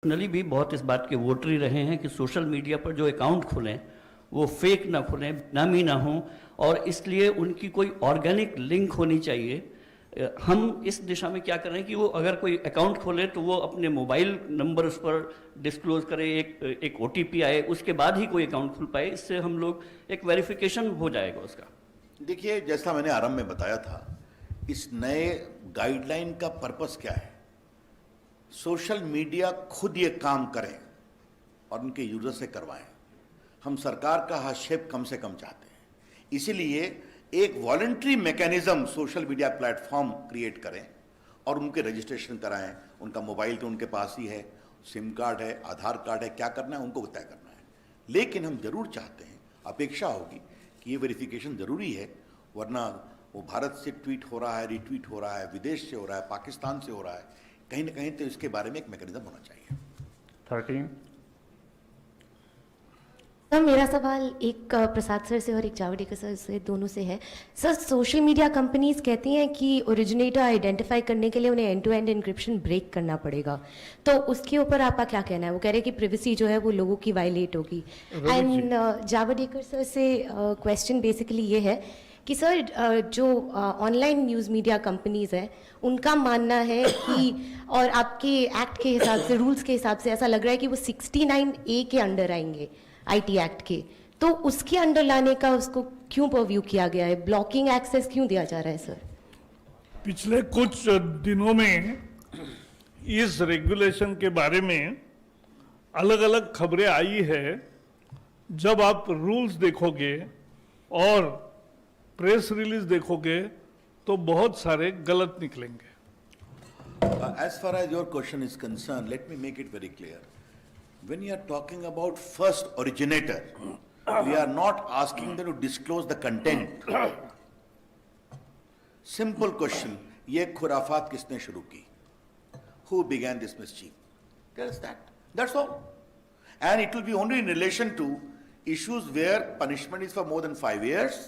Personally भी बहुत इस बात के वोटरी रहे हैं कि सोशल मीडिया पर जो अकाउंट खुलें वो फेक ना खुलें, नामी ना हों, और इसलिए उनकी कोई ऑर्गेनिक लिंक होनी चाहिए। हम इस दिशा में क्या कर रहे हैं कि वो अगर कोई अकाउंट खोले तो वो अपने मोबाइल नंबर उस पर डिस्क्लोज करे, एक OTP आए, उसके बाद ही कोई अकाउंट खुल पाए। इससे हम लोग एक वेरिफिकेशन हो जाएगा उसका। देखिए, जैसा मैंने आरंभ में बताया था, इस नए गाइडलाइन का पर्पस क्या है? सोशल मीडिया खुद ये काम करें और उनके यूजर से करवाएं। हम सरकार का हस्तक्षेप कम से कम चाहते हैं, इसीलिए एक voluntary mechanism social media platform create करें और उनके रजिस्ट्रेशन कराएं। उनका मोबाइल तो उनके पास ही है, सिम कार्ड है, आधार कार्ड है, क्या करना है उनको तय करना है। लेकिन हम जरूर चाहते हैं, अपेक्षा होगी कि ये वेरिफिकेशन जरूरी है, वरना वो भारत से ट्वीट हो रहा है, रिट्वीट हो रहा है, विदेश से हो रहा है, पाकिस्तान से हो रहा है, कहीं ना कहीं तो इसके बारे में एक मैकेनिज्म होना चाहिए। 13। सर, मेरा सवाल एक प्रसाद सर से और एक जावड़ेकर सर से, दोनों से है। सर, सोशल मीडिया कंपनीज कहती हैं कि ओरिजिनेटर आइडेंटिफाई करने के लिए उन्हें end to end encryption break करना पड़ेगा, तो उसके ऊपर आपका क्या कहना है? वो कह रहे हैं कि प्रिवेसी जो है वो लोगों की वायलेट होगी। एंड जावड़ेकर सर से क्वेश्चन बेसिकली ये है कि सर, जो ऑनलाइन न्यूज़ मीडिया कंपनीज हैं उनका मानना है कि, और आपके एक्ट के हिसाब से, रूल्स के हिसाब से ऐसा लग रहा है कि वो 69A के अंडर आएंगे, IT एक्ट के, तो उसके अंडर लाने का उसको क्यों परव्यू किया गया है? ब्लॉकिंग एक्सेस क्यों दिया जा रहा है सर? पिछले कुछ दिनों में इस रेगुलेशन के बारे में अलग अलग खबरें आई है। जब आप रूल्स देखोगे और प्रेस रिलीज देखोगे तो बहुत सारे गलत निकलेंगे। As far as your question is concerned, let me make it very clear. When you are talking about first originator, we are not asking them to disclose the content. Simple question, ये खुराफात किसने शुरू की? Who began this mischief? That's that. That's all. And it will be only in relation to issues where punishment is for more than 5 years,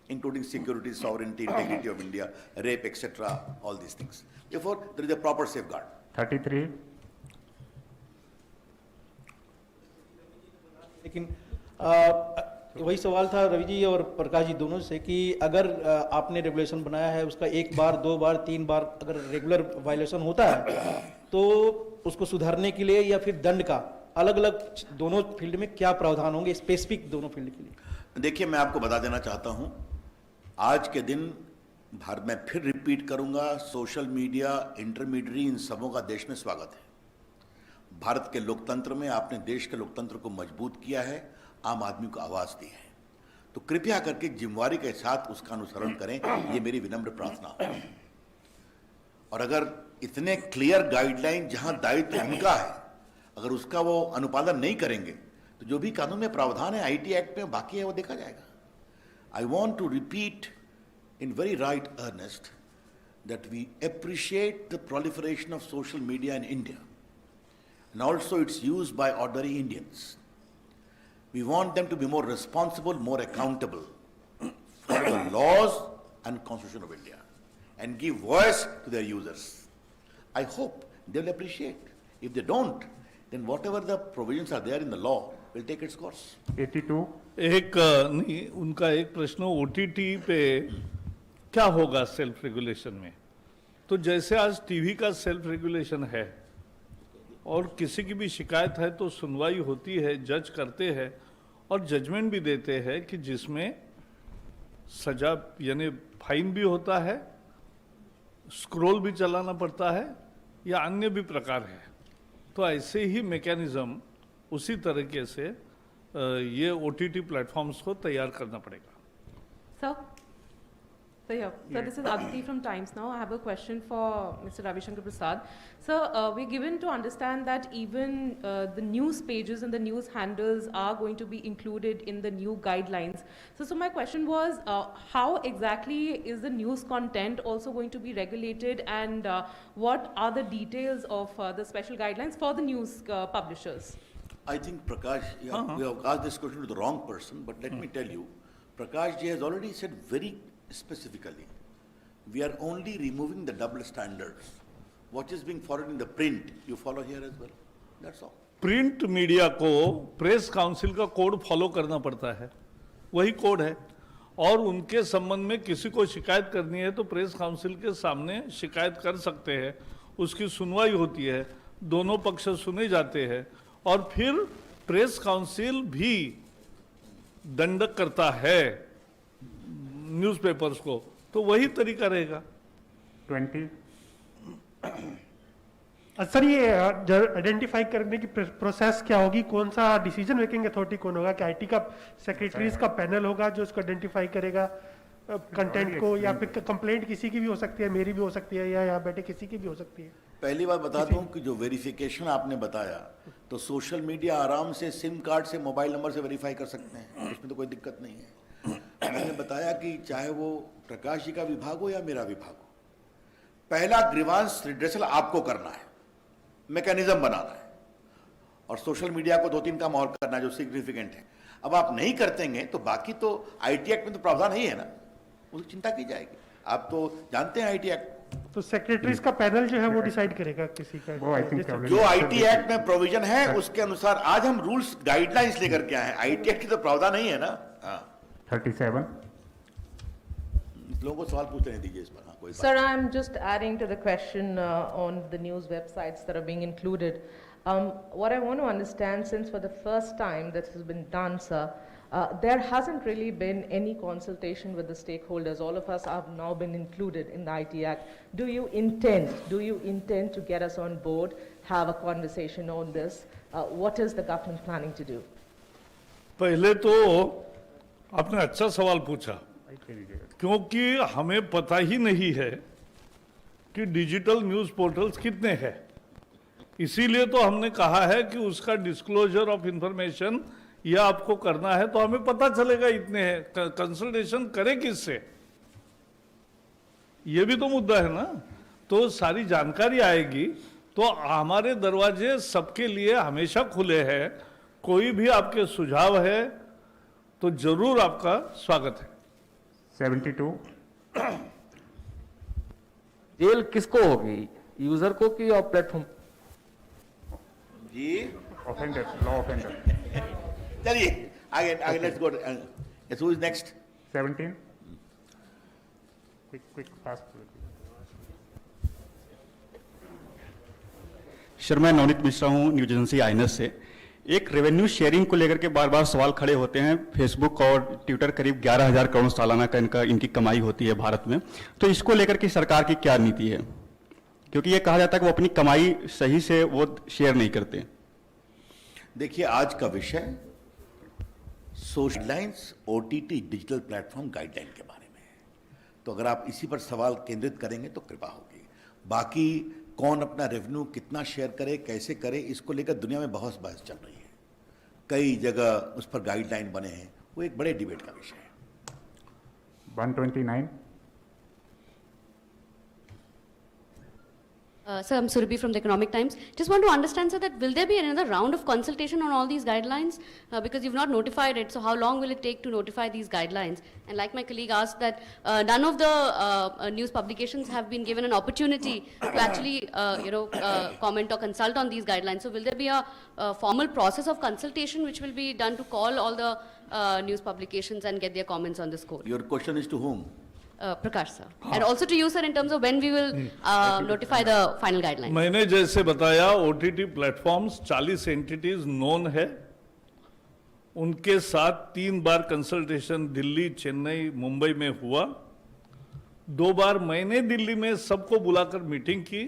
including security, sovereignty, integrity of India, rape, etc., all these things. Therefore, there is a proper safeguard. 33। लेकिन वही सवाल था रवि जी और प्रकाश जी दोनों से कि अगर आपने रेगुलेशन बनाया है, उसका 1 बार 2 बार 3 बार अगर रेगुलर वायलेशन होता है तो उसको सुधारने के लिए या फिर दंड का अलग अलग दोनों फील्ड में क्या प्रावधान होंगे, स्पेसिफिक दोनों फील्ड के लिए? देखिए, मैं आपको बता देना चाहता हूं, आज के दिन भारत में फिर रिपीट करूंगा, सोशल मीडिया इंटरमीडियरी इन सबों का देश में स्वागत है। भारत के लोकतंत्र में आपने देश के लोकतंत्र को मजबूत किया है, आम आदमी को आवाज दी है, तो कृपया करके जिम्मेवारी के साथ उसका अनुसरण करें, ये मेरी विनम्र प्रार्थना है। और अगर इतने क्लियर गाइडलाइन जहां दायित्व उनका है, अगर उसका वो अनुपालन नहीं करेंगे तो जो भी कानून में प्रावधान है IT एक्ट में बाकी है वो देखा जाएगा। I want to repeat in very right earnest that we appreciate the proliferation of social media in India and also its use by ordinary Indians. We want them to be more responsible, more accountable for the laws and Constitution of India and give voice to their users. I hope they will appreciate. If they don't, then whatever the provisions are there in the law will take its course. 82। नहीं, उनका एक प्रश्न OTT पे क्या होगा self regulation में। तो जैसे आज टीवी का सेल्फ रेगुलेशन है और किसी की भी शिकायत है तो सुनवाई होती है, जज करते हैं और जजमेंट भी देते हैं कि जिसमें सजा यानी फाइन भी होता है, स्क्रॉल भी चलाना पड़ता है या अन्य भी प्रकार है। तो ऐसे ही मैकेनिज्म उसी तरीके से ये OTT प्लेटफॉर्म्स को तैयार करना पड़ेगा। Sir, this is Aditi from Times Now. I have a question for Mr. Ravi Shankar Prasad. Sir, we're given to understand that even the news pages and the news handles are going to be included in the new guidelines. So my question was, how exactly is the news content also going to be regulated, and what are the details of the special guidelines for the news publishers? I think Prakash, you have asked this question to the wrong person, but let me tell you, Prakash ji has already said very specifically, we are only removing the double standards. What is being followed in the print, you follow here as well. That's all. Print media को press council का code follow करना पड़ता है, वही code है। और उनके संबंध में किसी को शिकायत करनी है तो प्रेस काउंसिल के सामने शिकायत कर सकते हैं, उसकी सुनवाई होती है, दोनों पक्ष सुने जाते हैं और फिर प्रेस काउंसिल भी दंड करता है न्यूज़पेपर्स को, तो वही तरीका रहेगा। 20, सर ये आइडेंटिफाई करने की प्रोसेस क्या होगी, कौन सा डिसीजन मेकिंग अथॉरिटी कौन होगा, कि आईटी का सेक्रेटरीज का पैनल होगा जो इसको आइडेंटिफाई करेगा कंटेंट को, या फिर कंप्लेंट किसी की भी हो सकती है, मेरी भी हो सकती है, या यहाँ बैठे किसी की भी हो सकती है? पहली बात बता दूं कि जो वेरिफिकेशन आपने बताया, तो सोशल मीडिया आराम से सिम कार्ड से, मोबाइल नंबर से वेरीफाई कर सकते हैं, उसमें तो कोई दिक्कत नहीं है। मैंने बताया कि चाहे वो प्रकाश जी का विभाग हो या मेरा विभाग हो, पहला ग्रीवांस रिड्रेसल आपको करना है, मैकेनिज्म बनाना है, और सोशल मीडिया को 2-3 काम और करना है जो सिग्निफिकेंट है। अब आप नहीं करतेंगे तो बाकी तो आईटी एक्ट में तो प्रावधान ही है ना, उसकी चिंता की जाएगी। आप तो जानते हैं आईटी एक्ट, तो सेक्रेटरीज का पैनल जो है वो डिसाइड करेगा किसी का, वो I think जो आईटी एक्ट में प्रोविजन है उसके अनुसार आज हम रूल्स गाइडलाइंस लेकर के आए हैं। आईटी एक्ट की तो प्रावधान नहीं है ना। हाँ, 37, लोगों को सवाल पूछते नहीं दीजिए इस पर। हाँ, कोई बात Sir, I'm just adding to the question on the news websites that are being included. What I want to understand, since for the first time this has been done, sir, there hasn't really been any consultation with the stakeholders. All of us have now been included in the IT Act. Do you intend to get us on board, have a conversation on this? What is the government planning to do? पहले तो आपने अच्छा सवाल पूछा, क्योंकि हमें पता ही नहीं है कि डिजिटल न्यूज़ पोर्टल्स कितने हैं। इसीलिए तो हमने कहा है कि उसका डिस्क्लोजर ऑफ इंफॉर्मेशन यह आपको करना है, तो हमें पता चलेगा इतने हैं। कंसल्टेशन करें किससे, ये भी तो मुद्दा है ना। तो सारी जानकारी आएगी, तो हमारे दरवाजे सबके लिए हमेशा खुले हैं। कोई भी आपके सुझाव है तो जरूर आपका स्वागत है। 72, जेल किसको होगी, यूजर को कि और प्लेटफॉर्म? जी ऑफेंडर, लॉ ऑफेंडर। चलिए आगे आगे, let's go. Yes, who is next? 17, quick fast. Sir, मैं नवनीत मिश्रा हूँ, न्यूज एजेंसी आईएनएस से। एक रेवेन्यू शेयरिंग को लेकर के बार बार सवाल खड़े होते हैं। फेसबुक और ट्विटर करीब 11,000 करोड़ सालाना का इनकी कमाई होती है भारत में, तो इसको लेकर के सरकार की क्या नीति है? क्योंकि ये कहा जाता है कि वो अपनी कमाई सही से वो शेयर नहीं करते। देखिए, आज का विषय social lines, OTT, digital platform guideline के बारे में है, तो अगर आप इसी पर सवाल केंद्रित करेंगे तो कृपा होगी। बाकी कौन अपना रेवेन्यू कितना शेयर करे, कैसे करे, इसको लेकर दुनिया में बहुत बहस चल रही है, कई जगह उस पर गाइडलाइन बने हैं, वो एक बड़े डिबेट का विषय है। 129, Sir, I'm Surabhi from the Economic Times. Just want to understand, sir, that will there be another round of consultation on all these guidelines? Because you've not notified it, so how long will it take to notify these guidelines? And like my colleague asked, that none of the news publications have been given an opportunity to actually, comment or consult on these guidelines. So will there be a formal process of consultation which will be done to call all the news publications and get their comments on this code? Your question is to whom? Prakash, sir. And also to you, sir, in terms of when we will notify the final guidelines. मैंने जैसे बताया, OTT platforms 40 entities known है, उनके साथ 3 बार consultation Delhi, Chennai, Mumbai में हुआ। 2 बार मैंने दिल्ली में सबको बुलाकर मीटिंग की।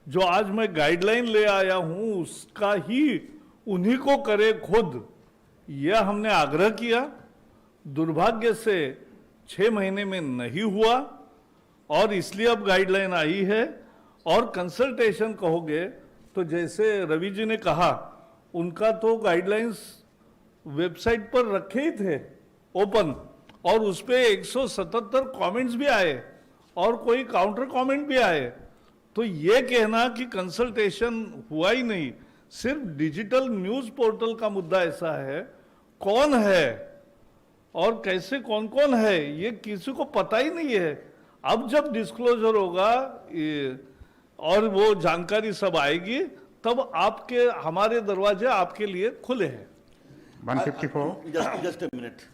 जो आज मैं गाइडलाइन ले आया हूं उसका ही उन्हीं को करे खुद, यह हमने आग्रह किया। दुर्भाग्य से 6 महीने में नहीं हुआ और इसलिए अब गाइडलाइन आई है। और कंसल्टेशन कहोगे तो जैसे रवि जी ने कहा, उनका तो गाइडलाइंस वेबसाइट पर रखे ही थे ओपन, और उस पे 177 कमेंट्स भी आए और कोई काउंटर कमेंट भी आए। तो ये कहना कि कंसल्टेशन हुआ ही नहीं, सिर्फ डिजिटल न्यूज पोर्टल का मुद्दा ऐसा है, कौन है और कैसे कौन कौन है ये किसी को पता ही नहीं है। अब जब डिस्क्लोजर होगा और वो जानकारी सब आएगी तब आपके हमारे दरवाजे आपके लिए खुले हैं। 154. Just a minute.